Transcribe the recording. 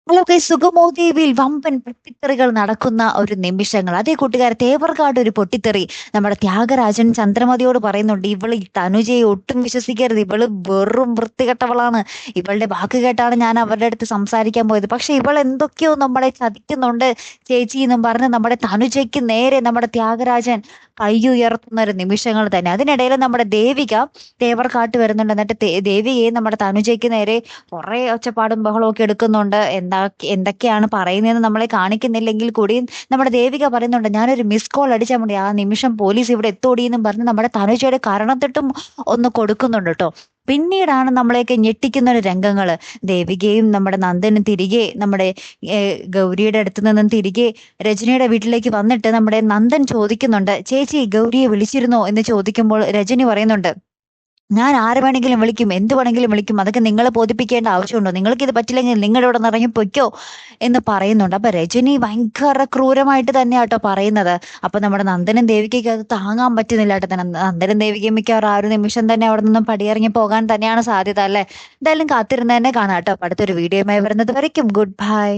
Hello guys, സുഗമോ ദേവിയിൽ വമ്പൻ പൊട്ടിത്തെറികൾ നടക്കുന്ന ഒരു നിമിഷങ്ങൾ. അതേ കൂട്ടുകാരെ, തേവർക്കാട് ഒരു പൊട്ടിത്തെറി നമ്മുടെ ത്യാഗരാജൻ ചന്ദ്രമതിയോട് പറയുന്നുണ്ട്, ഇവള് ഈ തനുജയെ ഒട്ടും വിശ്വസിക്കരുത്, ഇവള് വെറും വൃത്തികെട്ടവളാണ്, ഇവളുടെ വാക്ക് കേട്ടാണ് ഞാൻ അവരുടെ അടുത്ത് സംസാരിക്കാൻ പോയത്, പക്ഷെ ഇവൾ എന്തൊക്കെയോ നമ്മളെ ചതിക്കുന്നുണ്ട് ചേച്ചി എന്നും പറഞ്ഞ് നമ്മുടെ തനുജയ്ക്ക് നേരെ നമ്മുടെ ത്യാഗരാജൻ കൈയുയർത്തുന്ന ഒരു നിമിഷങ്ങൾ തന്നെ. അതിനിടയിൽ നമ്മുടെ ദേവിക തേവർക്കാട്ട് വരുന്നുണ്ട്. എന്നിട്ട് ദേവികയെ നമ്മുടെ തനുജയ്ക്ക് നേരെ കുറെ ഒച്ചപ്പാടും ബഹളവും ഒക്കെ എടുക്കുന്നുണ്ട്. എന്തൊക്കെയാണ് പറയുന്നതെന്ന് നമ്മളെ കാണിക്കുന്നില്ലെങ്കിൽ കൂടിയും നമ്മുടെ ദേവിക പറയുന്നുണ്ട്, ഞാനൊരു മിസ് കോൾ അടിച്ചാൽ മതി, ആ നിമിഷം പോലീസ് ഇവിടെ എത്തോടി എന്നും പറഞ്ഞ് നമ്മുടെ തനുജയുടെ കരണത്തിട്ടും ഒന്ന് കൊടുക്കുന്നുണ്ട് കേട്ടോ. പിന്നീടാണ് നമ്മളെയൊക്കെ ഞെട്ടിക്കുന്ന ഒരു രംഗങ്ങള്. ദേവികയും നമ്മുടെ നന്ദനും തിരികെ നമ്മുടെ ഗൗരിയുടെ അടുത്ത് നിന്നും തിരികെ രജനിയുടെ വീട്ടിലേക്ക് വന്നിട്ട് നമ്മുടെ നന്ദൻ ചോദിക്കുന്നുണ്ട്, ചേച്ചി ഗൗരിയെ വിളിച്ചിരുന്നോ എന്ന് ചോദിക്കുമ്പോൾ രജനി പറയുന്നുണ്ട്, ഞാൻ ആരെ വേണമെങ്കിലും വിളിക്കും, എന്ത് വേണമെങ്കിലും വിളിക്കും, അതൊക്കെ നിങ്ങളെ ബോധിപ്പിക്കേണ്ട ആവശ്യമുണ്ടോ, നിങ്ങൾക്ക് ഇത് പറ്റില്ലെങ്കിൽ നിങ്ങളുടെ ഇവിടെ നിന്ന് ഇറങ്ങി പൊയ്ക്കോ എന്ന് പറയുന്നുണ്ട്. അപ്പൊ രജനി ഭയങ്കര ക്രൂരമായിട്ട് തന്നെയാട്ടോ പറയുന്നത്. അപ്പൊ നമ്മുടെ നന്ദനും ദേവികയ്ക്ക് അത് താങ്ങാൻ പറ്റുന്നില്ല കേട്ടോ. നന്ദനും ദേവികയും മിക്കവാറും ആ ഒരു നിമിഷം തന്നെ അവിടെ നിന്നും പടിയിറങ്ങി പോകാൻ തന്നെയാണ് സാധ്യത അല്ലെ. എന്തായാലും കാത്തിരുന്ന് തന്നെ കാണാം കേട്ടോ. അപ്പൊ അടുത്തൊരു വീഡിയോയുമായി വരുന്നത് വരയ്ക്കും ഗുഡ് ബൈ.